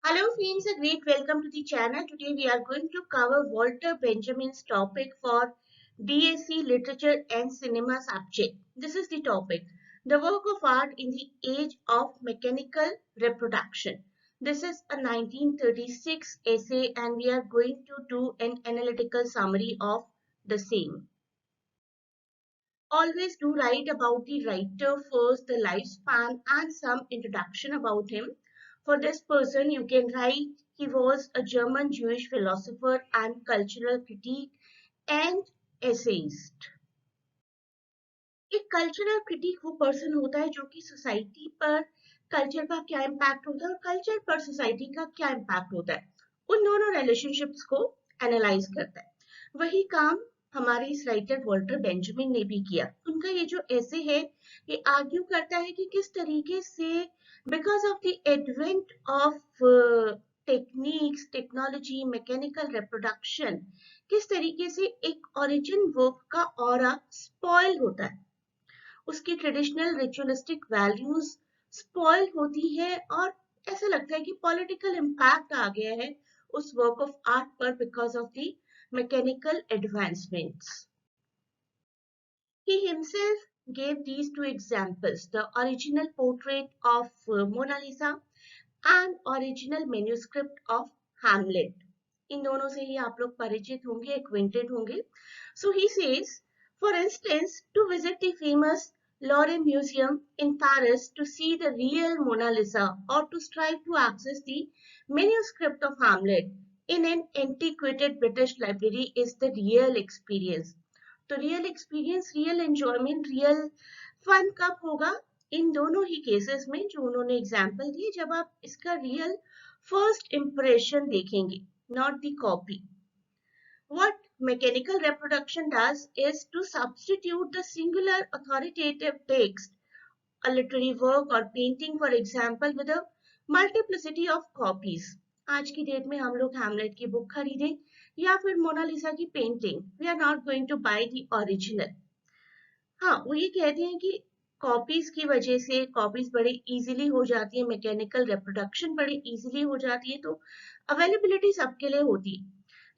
Hello friends, a great welcome to the channel. Today we are going to cover Walter Benjamin's topic for DSC Literature and Cinema subject. This is the topic, the work of art in the age of mechanical reproduction. This is a 1936 essay and we are going to do an analytical summary of the same. Always do write about the writer first, the lifespan, and some introduction about him. For this person, you can write he was a German Jewish philosopher and cultural critic and essayist. एक cultural critic वो person होता है जो कि society पर culture का क्या impact होता है और कल्चर पर सोसाइटी का क्या इम्पैक्ट होता है उन दोनों रिलेशनशिप्स को एनालाइज करता है वही काम हमारे इस राइटर वॉल्टर बेंजामिन ने भी किया उनका ये जो ऐसे है ये आर्ग्यू करता है कि किस तरीके से because of the advent of techniques technology mechanical reproduction किस तरीके से एक ओरिजिन वर्क का ऑरा स्पॉइल होता है उसकी ट्रेडिशनल रिचुअलिस्टिक वैल्यूज स्पॉइल होती है और ऐसा लगता है कि पॉलिटिकल इम्पैक्ट आ गया है उस वर्क ऑफ आर्ट पर because of the mechanical advancements He himself gave these two examples, the original portrait of Mona Lisa and original manuscript of Hamlet. इन दोनों से ही आप लोग परिचित होंगे, acquainted होंगे. So he says, for instance, to visit the famous Louvre Museum in Paris to see the real Mona Lisa or to strive to access the manuscript of Hamlet in an antiquated British library is the real experience. तो real experience real enjoyment real fun कब होगा इन दोनों ही cases में जो उन्होंने example दिए जब आप इसका रियल फर्स्ट इंप्रेशन देखेंगे not the copy what mechanical reproduction does is to substitute the singular authoritative text a literary work or painting for example with a multiplicity of copies आज की डेट में हम लोग हैमलेट की book खरीदें या फिर मोनालिसा की painting we are not going to buy the original हाँ वो ये कहते हैं कि कॉपीज की वजह से कॉपीज बड़े इजीली हो जाती है मैकेनिकल रिप्रोडक्शन बड़े इजीली हो जाती है तो अवेलेबिलिटी सबके लिए होती है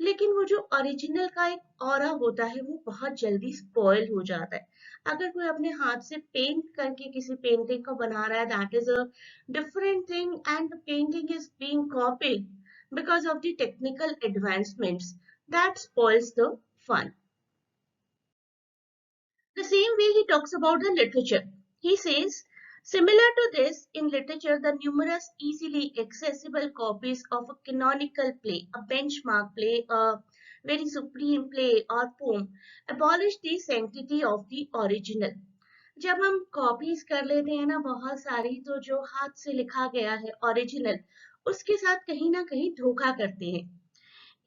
लेकिन वो जो ओरिजिनल का एक ऑरा होता है वो बहुत जल्दी स्पॉइल हो जाता है अगर कोई अपने हाथ से पेंट करके किसी पेंटिंग को बना रहा है that is a different thing and the painting is being copied because of the technical advancements that spoils the fun. The same way he talks about the literature. He says, similar to this, in literature, the numerous easily accessible copies of a canonical play, a benchmark play, a very supreme play or poem, abolish the sanctity of the original. जब हम copies कर लेते हैं ना बहुत सारी तो जो हाथ से लिखा गया है ओरिजिनल उसके साथ कहीं ना कहीं धोखा करते हैं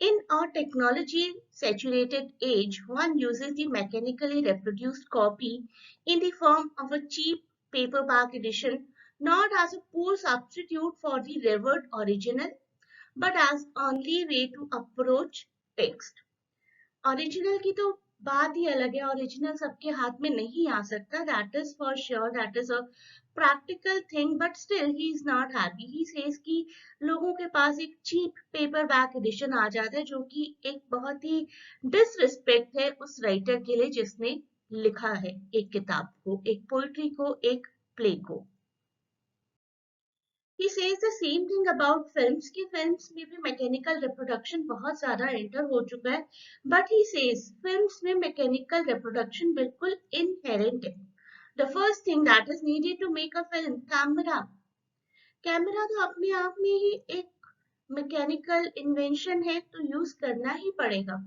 In our technology-saturated age, one uses the mechanically reproduced copy in the form of a cheap paperback edition, not as a poor substitute for the revered original, but as only way to approach text. Original की तो बात ही अलग है original सबके हाथ में नहीं आ सकता that is for sure that is a practical thing but still he is not happy he says कि लोगों के पास एक चीप पेपर बैक एडिशन आ जाता है जो कि एक बहुत ही डिसरिस्पेक्ट है उस राइटर के लिए जिसने लिखा है एक किताब को एक पोइट्री को एक प्ले को He says the same thing about films कि films में भी मैकेनिकल रिप्रोडक्शन बहुत ज्यादा एंटर हो चुका है बट ही सेज फिल्म्स में मैकेनिकल रिप्रोडक्शन बिल्कुल इनहेरेंट है the first thing that is needed to make a film camera camera तो अपने आप में ही एक मैकेनिकल इन्वेंशन है तो यूज करना ही पड़ेगा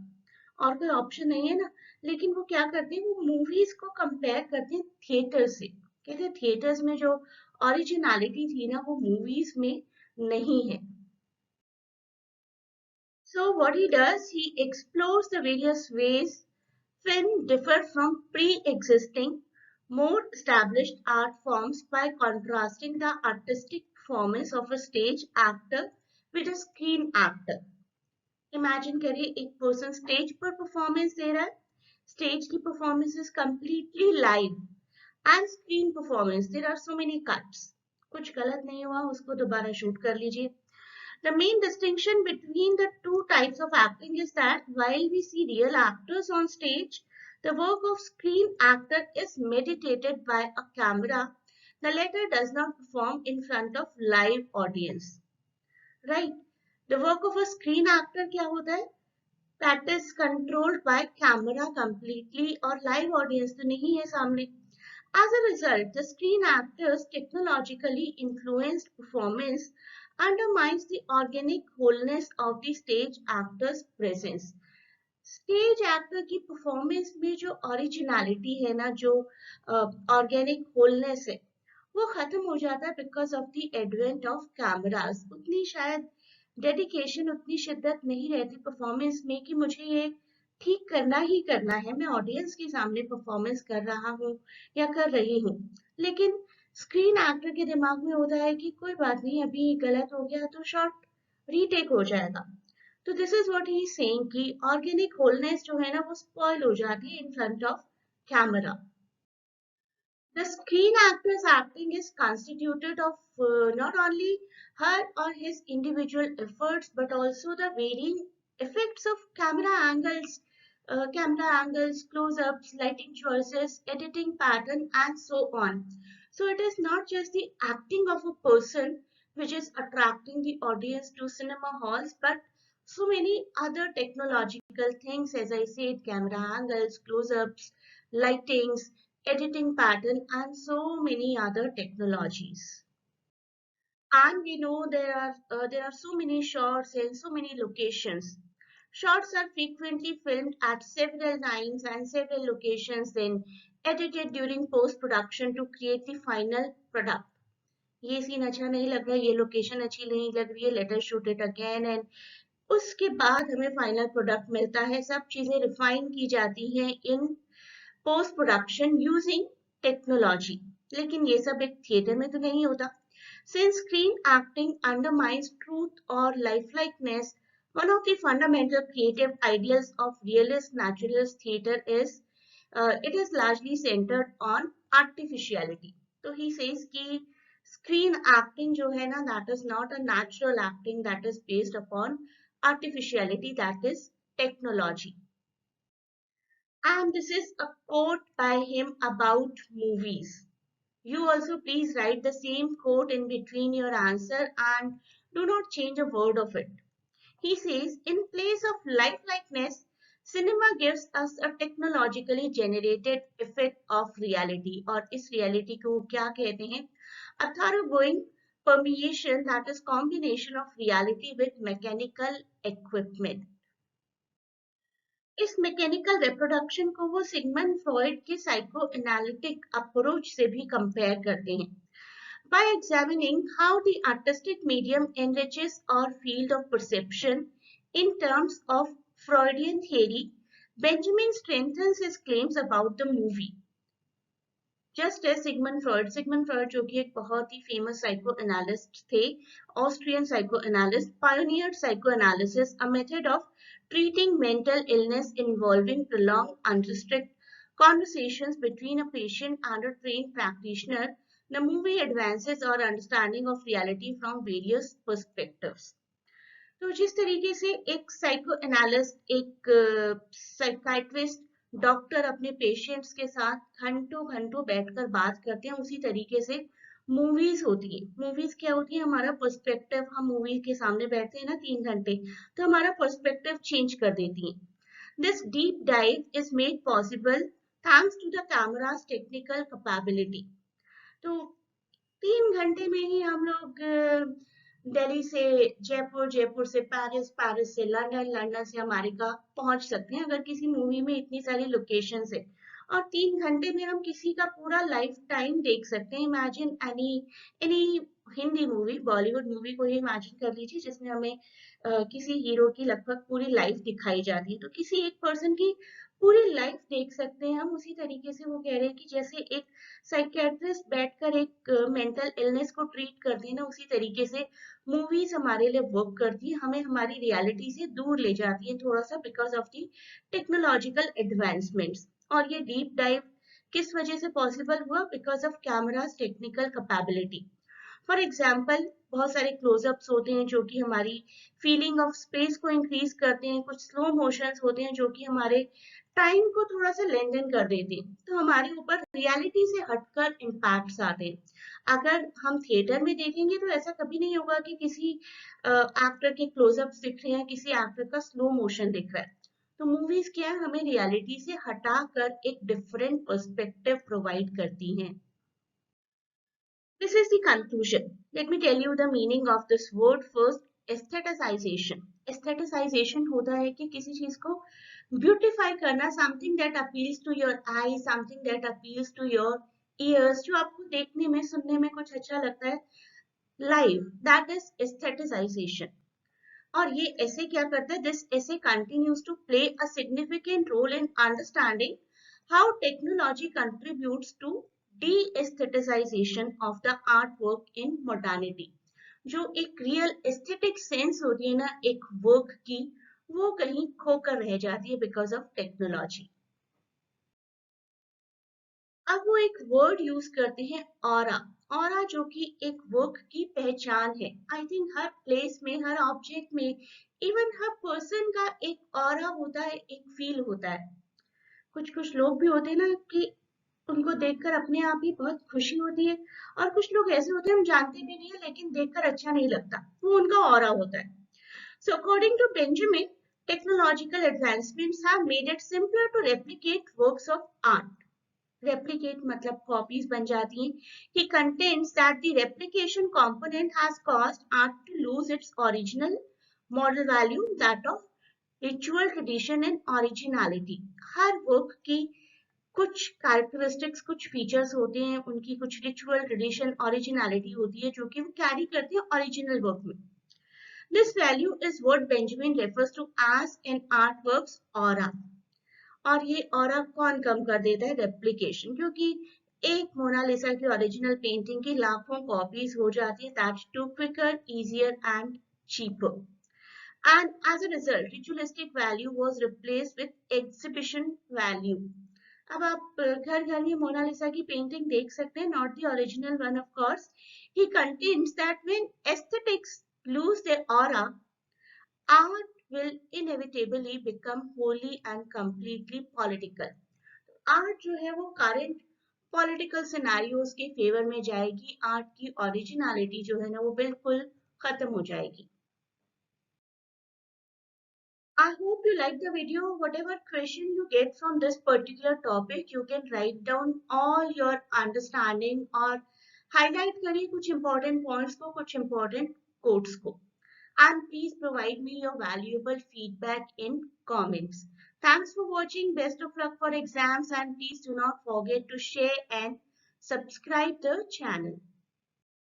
और कोई ऑप्शन नहीं है ना लेकिन वो क्या करते हैं वो मूवीज को कंपेयर करते हैं थिएटर से कहते हैं थिएटर्स में जो ओरिजिनलिटी थी ना वो मूवीज में नहीं है so what he does he explores the various ways film differ from pre-existing more established art forms by contrasting the artistic performance of a stage actor with a screen actor imagine करिए एक person stage पर performance दे रहा है stage की performance is completely live and screen performance there are so many cuts कुछ गलत नहीं हुआ उसको दोबारा शूट कर लीजिए The main distinction between the two types of acting is that while we see real actors on stage, the work of screen actor is meditated by a camera. The latter does not perform in front of live audience. Right? The work of a screen actor क्या होता है? That is controlled by camera completely और live audience तो नहीं है सामने. As a result, the screen actor's technologically influenced performance undermines the organic wholeness of the stage actor's presence. Stage actor की performance में जो ओरिजिनलिटी है ना, जो ऑर्गेनिक होलनेस है, वो खत्म हो जाता है because of the advent of cameras. उतनी शायद डेडिकेशन, उतनी शिद्दत नहीं रहती परफॉर्मेंस में कि मुझे ये ठीक करना ही करना है, मैं ऑडियंस के सामने परफॉर्मेंस कर रहा हूँ या कर रही हूँ. लेकिन स्क्रीन एक्टर के दिमाग में होता है कि कोई बात नहीं, अभी गलत हो गया तो शॉट रीटेक हो जाएगा. तो this is what he is saying कि ऑर्गेनिक होलनेस जो है ना, वो स्पॉइल हो जाती है in front of camera. The screen actor's acting is constituted of not only her or his individual efforts but also the varying effects of camera angles, close-ups, lighting choices, editing pattern, and so on. So it is not just the acting of a person which is attracting the audience to cinema halls, but so many other technological things, as I said, camera angles, close-ups, lightings, editing pattern, and so many other technologies. And we know there are so many shots and so many locations. Shots are frequently filmed at several times and several locations, then edited during post production to create the final product. ये scene अच्छा नहीं लग रहा, ये location अच्छी नहीं लग रही है, let us shoot it again, and उसके बाद हमें फाइनल प्रोडक्ट मिलता है. सब चीजें रिफाइन की जाती हैं इन पोस्ट प्रोडक्शन यूजिंग टेक्नोलॉजी. लेकिन ये सब एक थिएटर में तो नहीं होता. Since screen acting undermines truth और लाइफलाइकनेस, one of the fundamental creative ideals of realist naturalist theater is it is largely centered on artificiality. तो he says कि screen acting जो है ना, that is not a natural acting, that is based upon artificiality, that is technology. And this is a quote by him about movies. You also please write the same quote in between your answer and do not change a word of it. He says, in place of lifelikeness, cinema gives us a technologically generated effect of reality. और इस reality को क्या कहते हैं? A thoroughgoing permeation, that is combination of reality with mechanical equipment. इस mechanical reproduction को वो Sigmund Freud के साइको एनालिटिक अप्रोच से भी कंपेयर करते हैं. By examining how the artistic medium enriches our field of perception in terms of Freudian theory, Benjamin strengthens his claims about the movie. Just as Sigmund Freud जो कि एक बहुत ही famous psycho analyst थे, Austrian psycho analyst, pioneered psychoanalysis, a method of treating mental illness involving prolonged unrestricted conversations between a patient and a trained practitioner. The movie advances our understanding of reality from various perspectives. तो जिस तरीके से एक psycho analyst, एक psychiatrist, doctor अपने patients के साथ घंटों घंटों बैठकर बात करते हैं, उसी तरीके से मूवीज होती है. मूवीज क्या होती है? हमारा पर्सपेक्टिव, हम मूवी के सामने बैठते हैं ना 3 घंटे, तो हमारा पर्सपेक्टिव चेंज कर देती है. This deep dive is made possible thanks to the camera's technical capability. तो 3 घंटे में ही हम लोग दिल्ली से जयपुर, जयपुर से पेरिस, पेरिस से लंदन, लंदन से अमेरिका पहुंच सकते हैं अगर किसी मूवी में इतनी सारी लोकेशन है. और 3 घंटे में हम किसी का पूरा लाइफ टाइम देख सकते हैं. Imagine any any Hindi movie, Bollywood movie को ही इमेजिन कर लीजिए जिसमें हमें किसी हीरो की लगभग पूरी लाइफ दिखाई जाती है. तो किसी एक पर्सन की पूरी लाइफ देख सकते हैं हम. उसी तरीके से वो कह रहे हैं कि जैसे एक साइकेट्रिस्ट बैठकर एक मेंटल इलनेस को ट्रीट करती है ना, उसी तरीके से मूवीज हमारे लिए वर्क करती है, हमें हमारी रियलिटी से दूर ले जाती है थोड़ा सा because of the technological advancements. और ये डीप डाइव किस वजह से पॉसिबल हुआ? Because of cameras technical capability. For example बहुत सारे क्लोजअप्स होते हैं जो कि हमारी फीलिंग ऑफ स्पेस को इंक्रीज करते हैं, कुछ स्लो मोशंस होते हैं जो कि हमारे टाइम को थोड़ा सा लेंथन कर देते हैं, तो हमारे ऊपर रियलिटी से हटकर इम्पैक्ट्स आते हैं। अगर हम थिएटर में देखेंगे तो ऐसा कभी नहीं होगा कि किसी एक्टर के क्लोजअप्स दिख रहे हैं, किसी एक्टर का स्लो मोशन दिख रहा है। तो मूवीज क्या है, हमें रियलिटी से हटाकर एक डिफरेंट पर्सपेक्टिव प्रोवाइड करती हैं। This is the conclusion. Let me tell you the meaning of this word first. Aestheticization. Aestheticization होता है कि किसी चीज को ब्यूटिफाई करना, something that appeals to your eyes, something that appeals to your ears, जो आपको देखने में सुनने में कुछ अच्छा लगता है, live, that is aestheticization. और ये ऐसे क्या करता है, this essay continues to play a significant role in understanding how technology contributes to de-aestheticization of the artwork in modernity. जो एक रियल एस्थेटिक सेंस होती है ना एक वर्क की, वो कहीं खोकर रह जाती है बिकॉज ऑफ टेक्नोलॉजी। अब वो एक वर्ड यूज करते हैं, ऑरा। ऑरा जो कि एक वर्क की पहचान है। आई थिंक हर प्लेस में, हर ऑब्जेक्ट में, इवन हर पर्सन का एक ऑरा होता है, एक फील होता है। कुछ कुछ लोग भी होते हैं ना कि उनको देखकर अपने आप ही बहुत खुशी होती है, और कुछ लोग ऐसे होते हैं हम जानते भी नहीं है लेकिन देखकर अच्छा नहीं लगता, वो उनका ऑरा होता है। So according to Benjamin, technological advancements have made it simpler to replicate works of art. Replicate मतलब copies बन जाती हैं। He contends that the replication component has caused art to lose its original moral value, that of ritual tradition and originality. Her work की कुछ characteristics, कुछ features होते हैं, उनकी कुछ रिचुअल, ट्रेडिशन, ओरिजिनलिटी होती है जो कि वो कैरी करते हैं ओरिजिनल वर्क में। This value is what Benjamin refers to as an artwork's aura. और ये ऑरा कौन कम कर देता है, रेप्लिकेशन, क्योंकि एक मोनालिसा की ओरिजिनल पेंटिंग की लाखों कॉपीज हो जाती है, that too quicker, easier and cheaper, and as a result ritualistic value was replaced with exhibition value. अब आप घर घर में मोनालिसा की पेंटिंग देख सकते हैं, not the original one of course. He contains that when aesthetics lose their aura, art will inevitably become wholly and completely political. Art जो है वो करंट पॉलिटिकल सिनेरियोज के फेवर में जाएगी, आर्ट की ओरिजिनलिटी जो है ना वो बिल्कुल खत्म हो जाएगी। I hope you like the video. Whatever question you get from this particular topic, you can write down all your understanding और highlight करिए कुछ important points को, कुछ important quotes को. And please provide me your valuable feedback in comments. Thanks for watching. Best of luck for exams, and please do not forget to share and subscribe the channel.